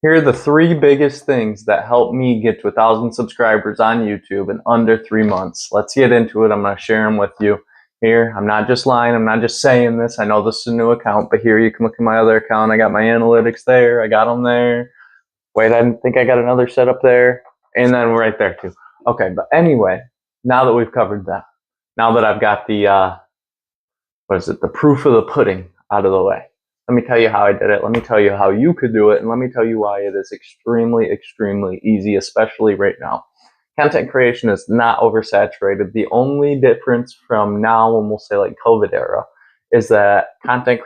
Here are the three biggest things that helped me get to 1,000 subscribers on YouTube in under 3 months. Let's get into it. I'm going to share them with you here. I'm not just lying. I'm not just saying this. I know this is a new account, but here you can look at my other account. I got my analytics there. I got them there. Wait, I think I got another setup there. And then right there too. Okay, but anyway, now that we've covered that, now that I've got the, the proof of the pudding out of the way, let me tell you how I did it. Let me tell you how you could do it. And let me tell you why it is extremely, extremely easy, especially right now. Content creation is not oversaturated. The only difference from now and we'll say like COVID era is that content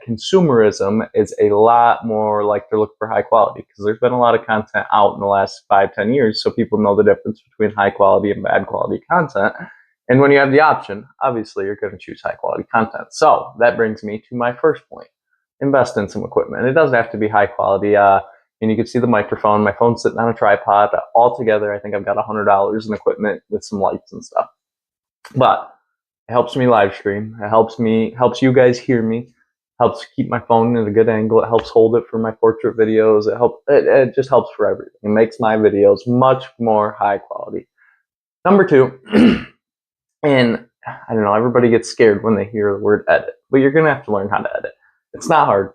consumerism is a lot more like they're looking for high quality because there's been a lot of content out in the last 5-10 years. So people know the difference between high quality and bad quality content. And when you have the option, obviously you're going to choose high quality content. So that brings me to my first point. Invest in some equipment. It doesn't have to be high quality. And you can see the microphone. My phone's sitting on a tripod. Altogether, I think I've got $100 in equipment with some lights and stuff. But it helps me live stream. It helps you guys hear me. Helps keep my phone at a good angle. It helps hold it for my portrait videos. It just helps for everything. It makes my videos much more high quality. Number two, and I don't know, everybody gets scared when they hear the word edit, but you're going to have to learn how to edit. It's not hard.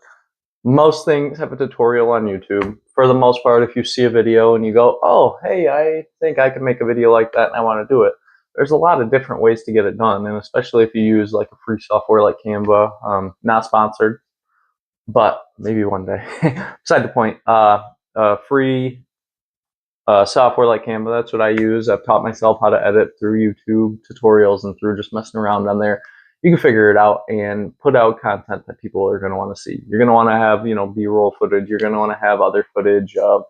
Most things have a tutorial on YouTube. For the most part, if you see a video and you go, oh, hey, I think I can make a video like that and I want to do it, there's a lot of different ways to get it done. And especially if you use like a free software like Canva, not sponsored, but maybe one day. Beside the point, free software like Canva, that's what I use. I've taught myself how to edit through YouTube tutorials and through just messing around on there. You can figure it out and put out content that people are going to want to see. You're going to want to have, B-roll footage. You're going to want to have other footage of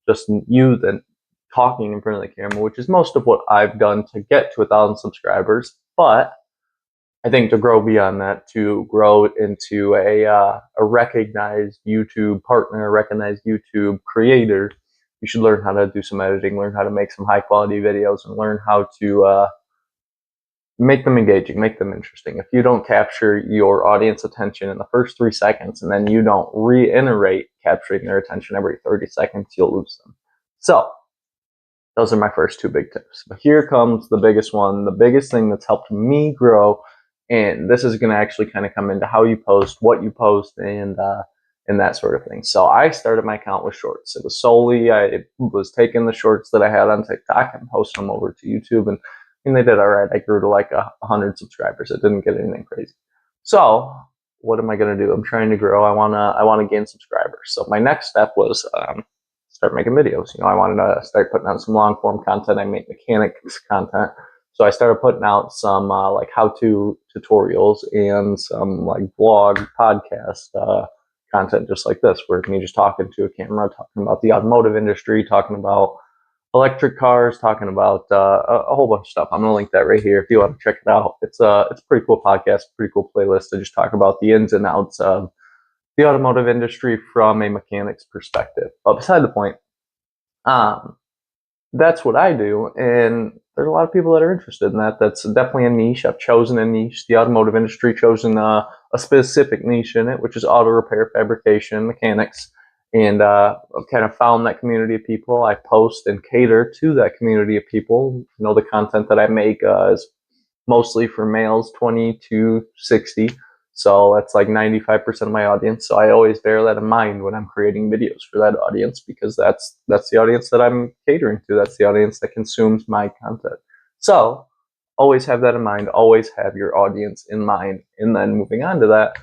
just you then talking in front of the camera, which is most of what I've done to get to 1,000 subscribers. But I think to grow beyond that, to grow into a recognized YouTube partner, a recognized YouTube creator, you should learn how to do some editing, learn how to make some high quality videos, and learn how to make them engaging, make them interesting. If you don't capture your audience attention in the first 3 seconds and then you don't reiterate capturing their attention every 30 seconds, you'll lose them. So those are my first two big tips. But here comes the biggest one, the biggest thing that's helped me grow. And this is going to actually kind of come into how you post, what you post, and that sort of thing. So I started my account with shorts. It was solely, I was taking the shorts that I had on TikTok and posting them over to YouTube, and they did all right. I grew to like 100 subscribers. It didn't get anything crazy. So what am I going to do? I'm trying to grow. I want to gain subscribers. So my next step was start making videos. I wanted to start putting out some long form content. I make mechanics content. So I started putting out some like how-to tutorials and some like vlog podcast content just like this, where me just talking to a camera, talking about the automotive industry, talking about electric cars, talking about a whole bunch of stuff. I'm gonna link that right here if you want to check it out. It's a pretty cool podcast, pretty cool playlist to just talk about the ins and outs of the automotive industry from a mechanic's perspective. But beside the point, that's what I do, and there's a lot of people that are interested in that. That's definitely a niche. I've chosen a niche. The automotive industry chosen a specific niche in it, which is auto repair, fabrication, mechanics. And I've kind of found that community of people. I post and cater to that community of people. The content that I make is mostly for males 20 to 60. So that's like 95% of my audience. So I always bear that in mind when I'm creating videos for that audience, because that's the audience that I'm catering to. That's the audience that consumes my content. So always have that in mind. Always have your audience in mind. And then moving on to that,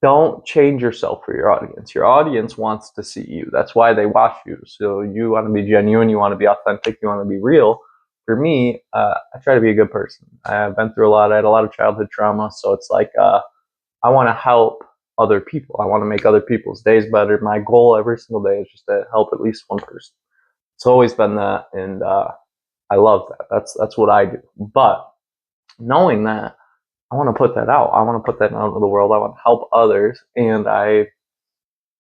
don't change yourself for your audience. Your audience wants to see you. That's why they watch you. So you want to be genuine. You want to be authentic. You want to be real. For me, I try to be a good person. I've been through a lot. I had a lot of childhood trauma. So it's like I want to help other people. I want to make other people's days better. My goal every single day is just to help at least one person. It's always been that. And I love that. That's what I do. But knowing that, I want to put that out. I want to put that out into the world. I want to help others. And I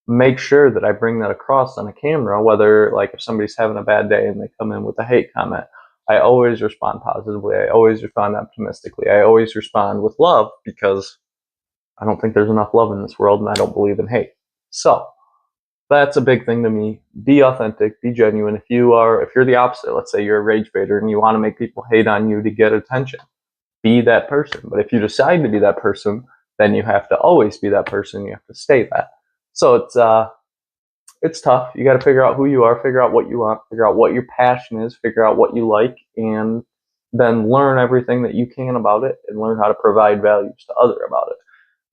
make sure that I bring that across on a camera, whether like if somebody's having a bad day and they come in with a hate comment, I always respond positively. I always respond optimistically. I always respond with love, because I don't think there's enough love in this world, and I don't believe in hate. So That's a big thing to me. Be authentic, be genuine. If you're the opposite, let's say you're a rage baiter and you want to make people hate on you to get attention, be that person. But if you decide to be that person, then you have to always be that person. You have to stay that. So it's tough. You got to figure out who you are, figure out what you want, figure out what your passion is, figure out what you like, and then learn everything that you can about it and learn how to provide values to other about it,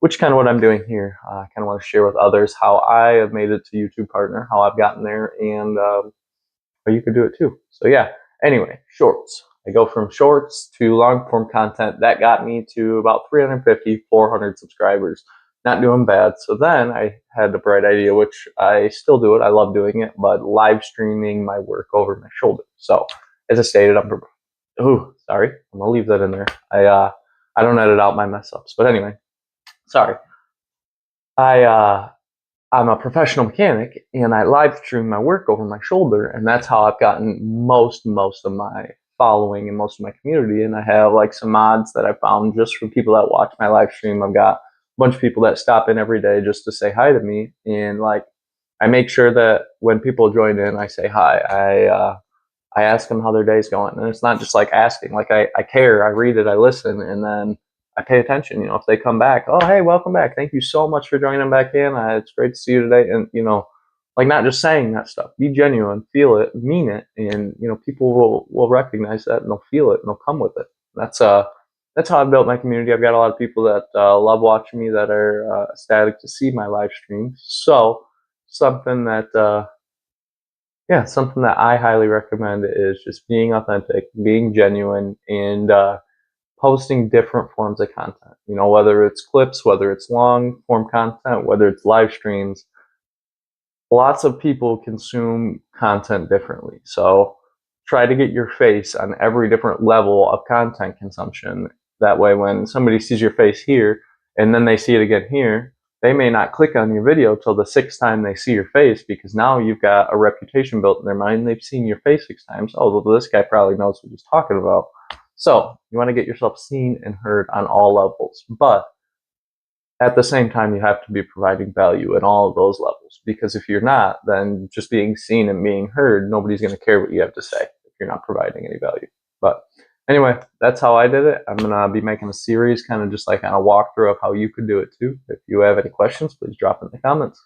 which is kind of what I'm doing here. I kind of want to share with others how I have made it to YouTube Partner, how I've gotten there, and how you could do it too. So yeah, anyway, shorts. I go from shorts to long form content. That got me to about 350, 400 subscribers. Not doing bad. So then I had the bright idea, which I still do it. I love doing it, but live streaming my work over my shoulder. So as I stated, I'm sorry. I'm gonna leave that in there. I don't edit out my mess ups. But anyway, sorry. I'm a professional mechanic and I live stream my work over my shoulder, and that's how I've gotten most of my following and most of my community. And I have like some mods that I found just from people that watch my live stream. I've got a bunch of people that stop in every day just to say hi to me, and like I make sure that when people join in, I say hi. I ask them how their day's going, and it's not just like asking. Like I care, I read it, I listen, and then I pay attention. You know, if they come back, oh hey, welcome back. Thank you so much for joining back in. It's great to see you today. And you know, like not just saying that stuff. Be genuine, feel it, mean it, and you know, people will recognize that and they'll feel it and they'll come with it. That's how I've built my community. I've got a lot of people that love watching me, that are ecstatic to see my live streams. So something that something that I highly recommend is just being authentic, being genuine, and posting different forms of content. You know, whether it's clips, whether it's long form content, whether it's live streams. Lots of people consume content differently. So try to get your face on every different level of content consumption. That way, when somebody sees your face here and then they see it again here, they may not click on your video till the sixth time they see your face, because now you've got a reputation built in their mind. They've seen your face 6 times. Oh, well, this guy probably knows what he's talking about. So you want to get yourself seen and heard on all levels. But at the same time, you have to be providing value at all of those levels, because if you're not, then just being seen and being heard, nobody's going to care what you have to say if you're not providing any value. But anyway, that's how I did it. I'm going to be making a series kind of just like on a walkthrough of how you could do it too. If you have any questions, please drop in the comments.